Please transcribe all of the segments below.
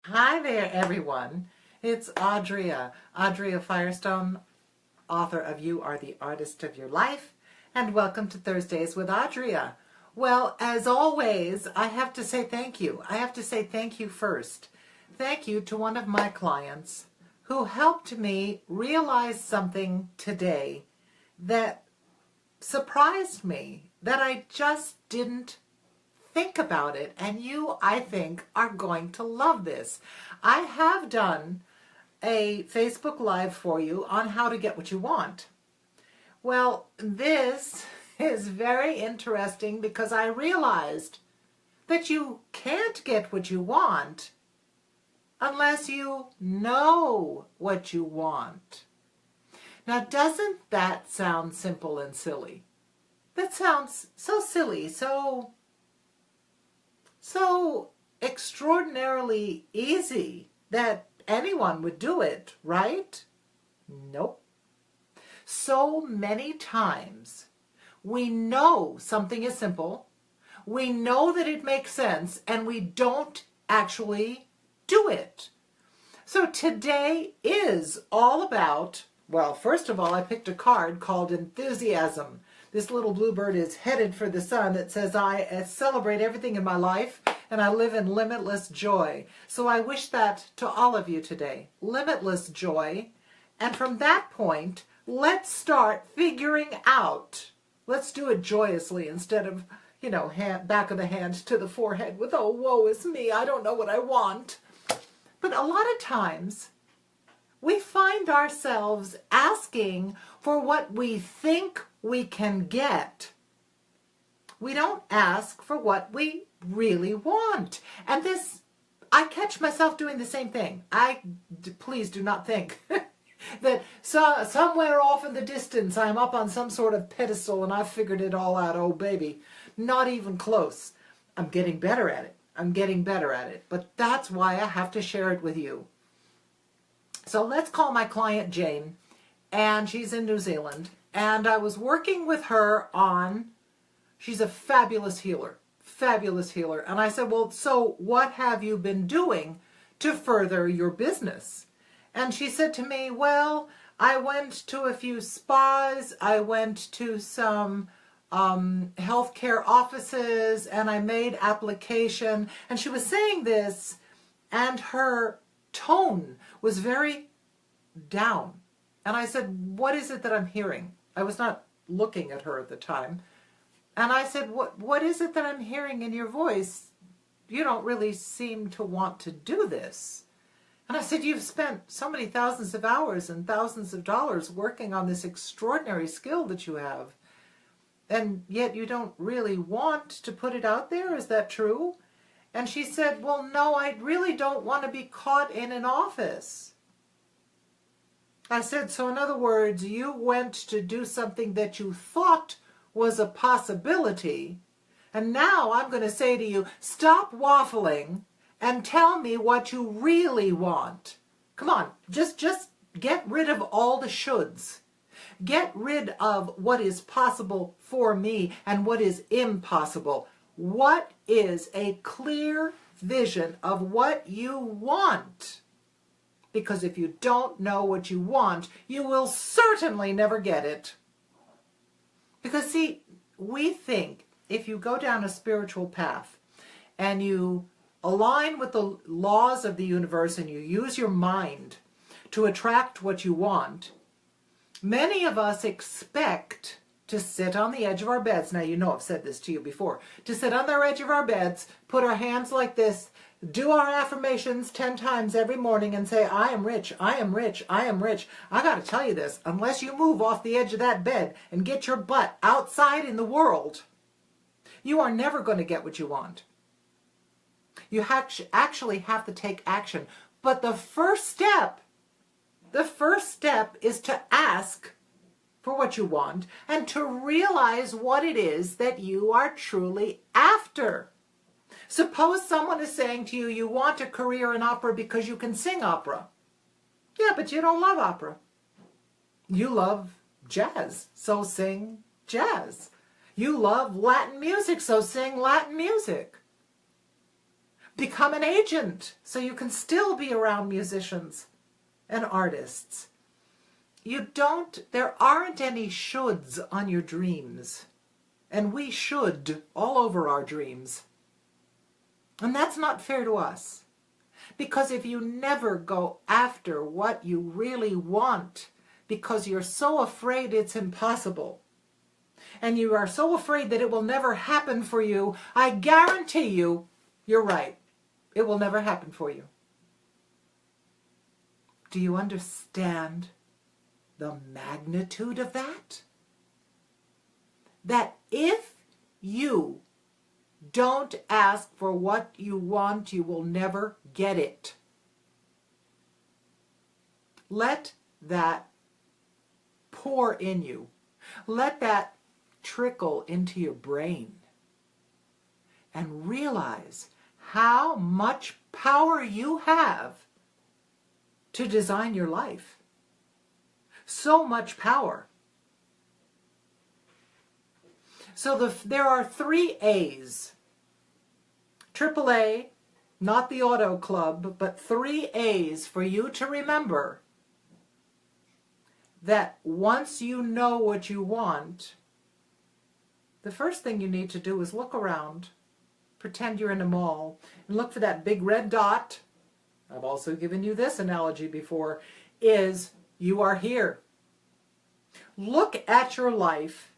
Hi there, everyone. It's Adria Firestone, author of You Are the Artist of Your Life, and welcome to Thursdays with Adria. Well, as always, I have to say thank you. I have to say thank you first. Thank you to one of my clients who helped me realize something today that surprised me, that I just didn't think about it, and you, I think, are going to love this. I have done a Facebook Live for you on how to get what you want. Well, this is very interesting because I realized that you can't get what you want unless you know what you want. Now, doesn't that sound simple and silly? That sounds so silly, so extraordinarily easy that anyone would do it, right? Nope. So many times we know something is simple, we know that it makes sense, and we don't actually do it. So today is all about, well, first of all, I picked a card called Enthusiasm. This little bluebird is headed for the sun. It says, I celebrate everything in my life and I live in limitless joy. So I wish that to all of you today. Limitless joy. And from that point, let's start figuring out. Let's do it joyously instead of, back of the hand to the forehead with, oh, woe is me, I don't know what I want. But a lot of times, we find ourselves asking for what we think we can get. We don't ask for what we really want. And this, I catch myself doing the same thing. Please do not think that somewhere off in the distance I'm up on some sort of pedestal and I've figured it all out. Oh, baby, not even close. I'm getting better at it. I'm getting better at it. But that's why I have to share it with you. So let's call my client Jane, and she's in New Zealand, and I was working with her on, she's a fabulous healer, and I said, well, so what have you been doing to further your business? And she said to me, well, I went to a few spas, I went to some healthcare offices, and I made application, and she was saying this, and her tone was very down. And I said, what is it that I'm hearing? I was not looking at her at the time. And I said, what is it that I'm hearing in your voice? You don't really seem to want to do this. And I said, you've spent so many thousands of hours and thousands of dollars working on this extraordinary skill that you have. And yet you don't really want to put it out there. Is that true? And she said, well, no, I really don't want to be caught in an office. I said, so in other words, you went to do something that you thought was a possibility, and now I'm going to say to you, stop waffling and tell me what you really want. Come on, just get rid of all the shoulds. Get rid of what is possible for me and what is impossible. What is a clear vision of what you want? Because if you don't know what you want, you will certainly never get it. Because see, we think if you go down a spiritual path and you align with the laws of the universe and you use your mind to attract what you want, many of us expect to sit on the edge of our beds. Now, you know I've said this to you before. To sit on the edge of our beds, put our hands like this, do our affirmations 10 times every morning and say, I am rich, I am rich, I am rich. I got to tell you this, unless you move off the edge of that bed and get your butt outside in the world, you are never going to get what you want. You actually have to take action. But the first step is to ask for what you want and to realize what it is that you are truly after. Suppose someone is saying to you, you want a career in opera because you can sing opera. Yeah, but you don't love opera. You love jazz, so sing jazz. You love Latin music, so sing Latin music. Become an agent so you can still be around musicians and artists. There aren't any shoulds on your dreams. And we should all over our dreams. And that's not fair to us. Because if you never go after what you really want, because you're so afraid it's impossible, and you are so afraid that it will never happen for you, I guarantee you, you're right. It will never happen for you. Do you understand the magnitude of that? That if you don't ask for what you want, you will never get it. Let that pour in you. Let that trickle into your brain. And realize how much power you have to design your life. So much power. So there are 3 A's. AAA, not the auto club, but 3 A's for you to remember that once you know what you want, the first thing you need to do is look around, pretend you're in a mall, and look for that big red dot. I've also given you this analogy before, is you are here. Look at your life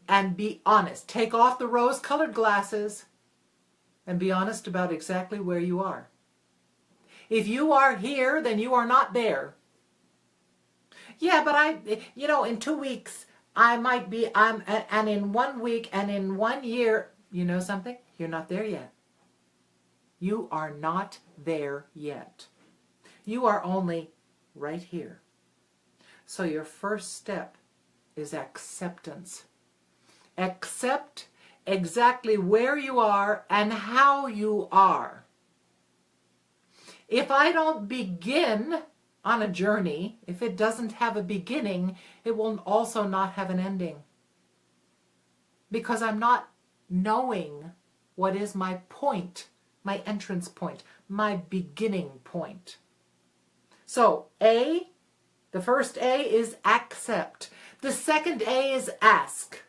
and be honest. Take off the rose-colored glasses and be honest about exactly where you are. If you are here, then you are not there. Yeah, but in 2 weeks, I might be, and in 1 week, and in 1 year, you know something? You're not there yet. You are not there yet. You are only right here. So your first step is acceptance. Accept exactly where you are and how you are. If I don't begin on a journey, if it doesn't have a beginning, it will also not have an ending. Because I'm not knowing what is my point, my entrance point, my beginning point. So A, the first A is accept. The second A is ask.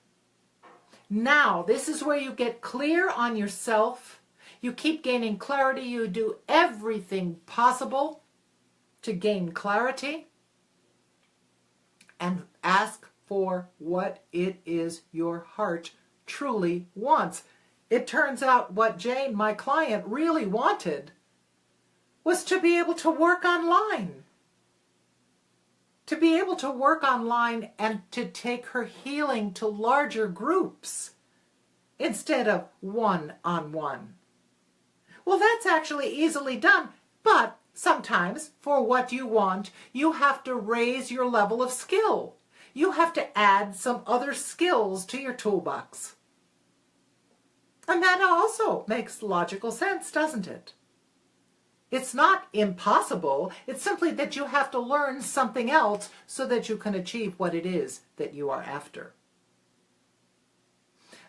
Now, this is where you get clear on yourself. You keep gaining clarity. You do everything possible to gain clarity. And ask for what it is your heart truly wants. It turns out what Jane, my client, really wanted was to be able to work online. To be able to work online and to take her healing to larger groups instead of one-on-one. Well, that's actually easily done, but sometimes for what you want, you have to raise your level of skill. You have to add some other skills to your toolbox. And that also makes logical sense, doesn't it? It's not impossible. It's simply that you have to learn something else so that you can achieve what it is that you are after.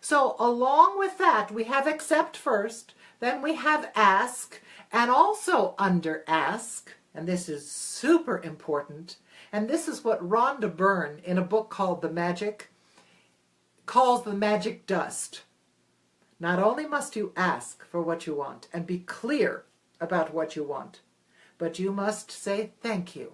So along with that, we have accept first, then we have ask, and also under ask, and this is super important, and this is what Rhonda Byrne in a book called The Magic calls the magic dust. Not only must you ask for what you want and be clear about what you want, but you must say thank you.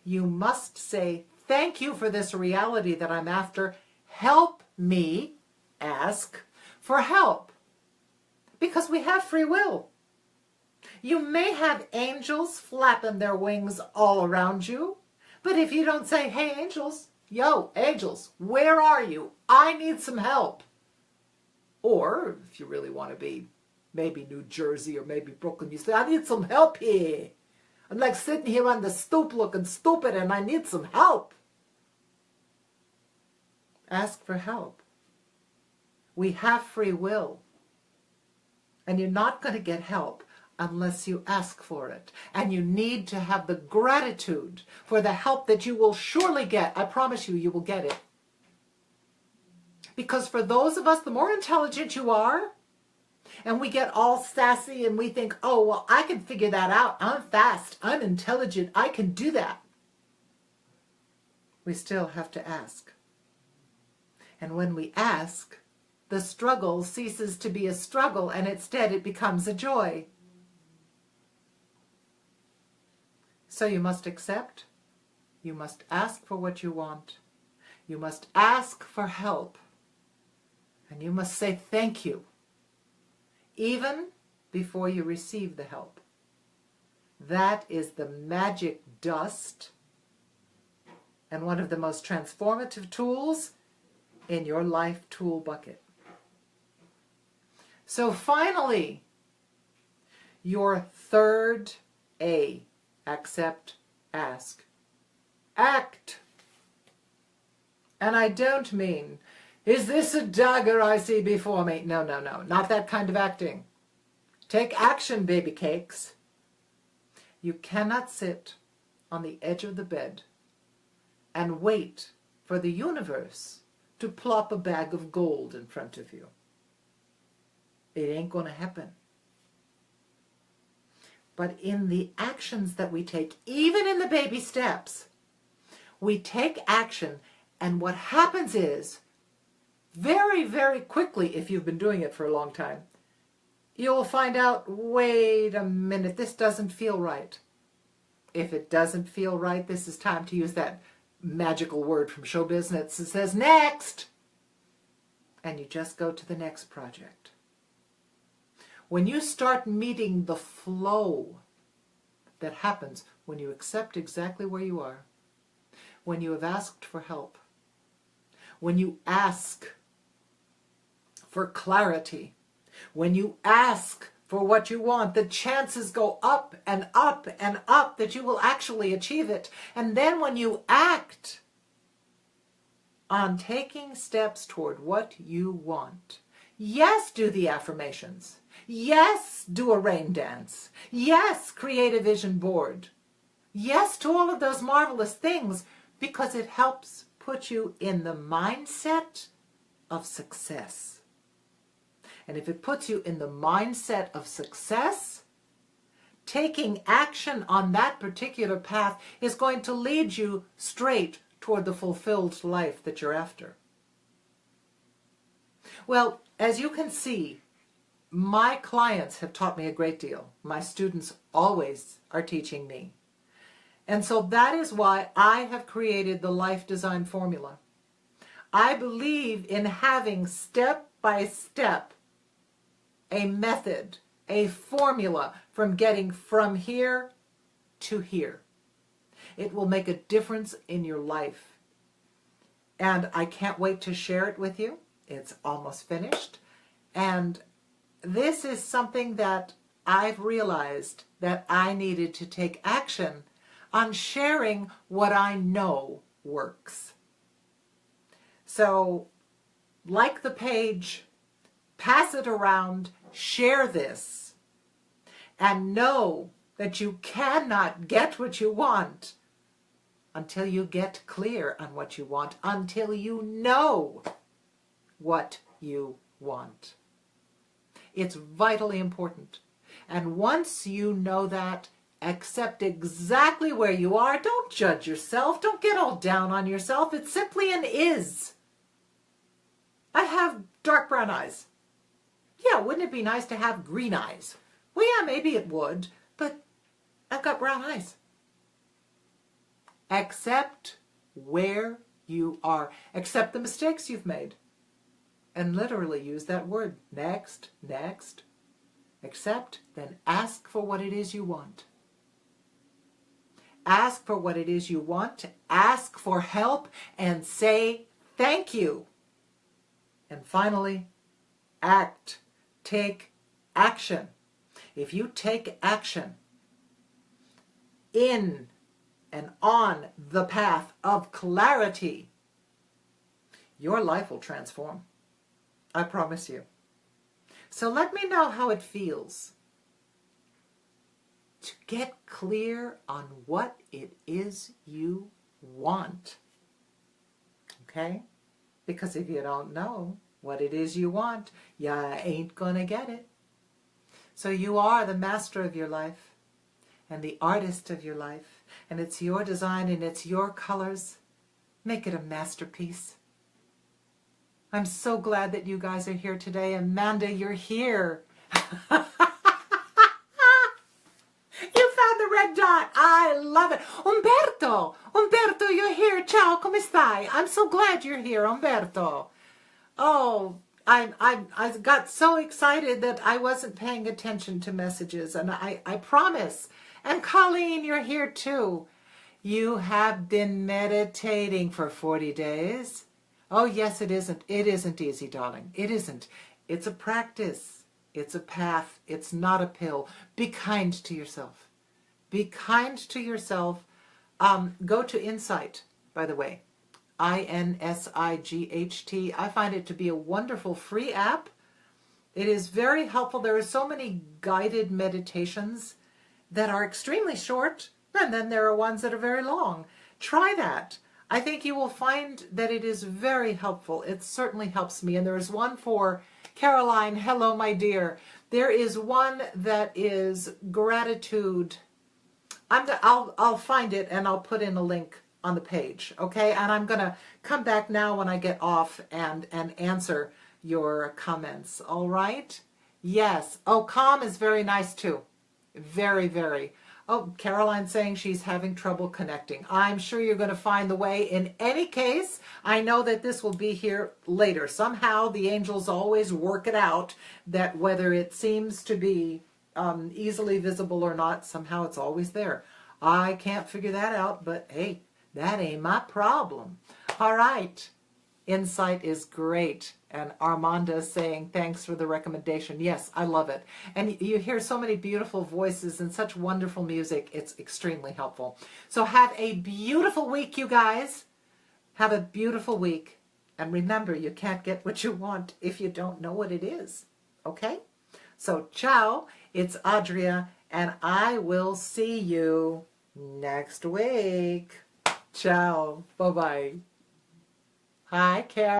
You must say thank you for this reality that I'm after. Help me ask for help. Because we have free will. You may have angels flapping their wings all around you, but if you don't say, hey angels, yo angels, where are you? I need some help. Or if you really want to be maybe New Jersey or maybe Brooklyn, you say, I need some help here. I'm like sitting here on the stoop looking stupid and I need some help. Ask for help. We have free will. And you're not going to get help unless you ask for it. And you need to have the gratitude for the help that you will surely get. I promise you, you will get it. Because for those of us, the more intelligent you are, And we get all sassy and we think, oh, well, I can figure that out. I'm fast. I'm intelligent. I can do that. We still have to ask. And when we ask, the struggle ceases to be a struggle and instead it becomes a joy. So you must accept. You must ask for what you want. You must ask for help. And you must say thank you, even before you receive the help. That is the magic dust and one of the most transformative tools in your life tool bucket. So finally, your third A, accept, ask, act. And I don't mean, is this a dagger I see before me? No, no, no, not that kind of acting. Take action, baby cakes. You cannot sit on the edge of the bed and wait for the universe to plop a bag of gold in front of you. It ain't going to happen. But in the actions that we take, even in the baby steps, we take action, and what happens is, very, very quickly, if you've been doing it for a long time, you'll find out, wait a minute, this doesn't feel right. If it doesn't feel right, this is time to use that magical word from show business. It says, next! And you just go to the next project. When you start meeting the flow that happens when you accept exactly where you are, when you have asked for help, when you ask for clarity, when you ask for what you want, the chances go up and up and up that you will actually achieve it. And then when you act on taking steps toward what you want, yes, do the affirmations. Yes, do a rain dance. Yes, create a vision board. Yes, to all of those marvelous things, because it helps put you in the mindset of success. And if it puts you in the mindset of success, taking action on that particular path is going to lead you straight toward the fulfilled life that you're after. Well, as you can see, my clients have taught me a great deal. My students always are teaching me. And so that is why I have created the Life Design Formula. I believe in having step by step a method, a formula from getting from here to here. It will make a difference in your life. And I can't wait to share it with you. It's almost finished. And this is something that I've realized that I needed to take action on sharing what I know works. So, like the page, pass it around, share this, and know that you cannot get what you want until you get clear on what you want, until you know what you want. It's vitally important. And once you know that, accept exactly where you are. Don't judge yourself. Don't get all down on yourself. It's simply an is. I have dark brown eyes. Yeah, wouldn't it be nice to have green eyes? Well, yeah, maybe it would, but I've got brown eyes. Accept where you are. Accept the mistakes you've made. And literally use that word. Next, next. Accept, then ask for what it is you want. Ask for what it is you want. Ask for help and say thank you. And finally, act. Take action. If you take action in and on the path of clarity, your life will transform. I promise you. So let me know how it feels to get clear on what it is you want. Okay? Because if you don't know what it is you want, you ain't gonna get it. So you are the master of your life and the artist of your life, and it's your design and it's your colors. Make it a masterpiece. I'm so glad that you guys are here today. Amanda, you're here. You found the red dot. I love it. Umberto, you're here. Ciao, come stai? I'm so glad you're here, Umberto. Oh, I got so excited that I wasn't paying attention to messages, and I promise. And Colleen, you're here too. You have been meditating for 40 days. Oh, yes, it isn't. It isn't easy, darling. It isn't. It's a practice. It's a path. It's not a pill. Be kind to yourself. Be kind to yourself. Go to Insight, by the way. INSIGHT. I find it to be a wonderful free app. It is very helpful. There are so many guided meditations that are extremely short, and then there are ones that are very long. Try that. I think you will find that it is very helpful. It certainly helps me. And there is one for Caroline. Hello, my dear. There is one that is gratitude. I'll find it and I'll put in a link on the page, okay? And I'm going to come back now when I get off and answer your comments, all right? Yes. Oh, calm is very nice too. Very, very. Oh, Caroline's saying she's having trouble connecting. I'm sure you're going to find the way. In any case, I know that this will be here later. Somehow the angels always work it out that whether it seems to be easily visible or not, somehow it's always there. I can't figure that out, but hey, that ain't my problem. All right. Insight is great. And Armanda saying, thanks for the recommendation. Yes, I love it. And you hear so many beautiful voices and such wonderful music. It's extremely helpful. So have a beautiful week, you guys. Have a beautiful week. And remember, you can't get what you want if you don't know what it is. Okay? So ciao. It's Adria, and I will see you next week. Ciao. Bye-bye. Hi, Carol.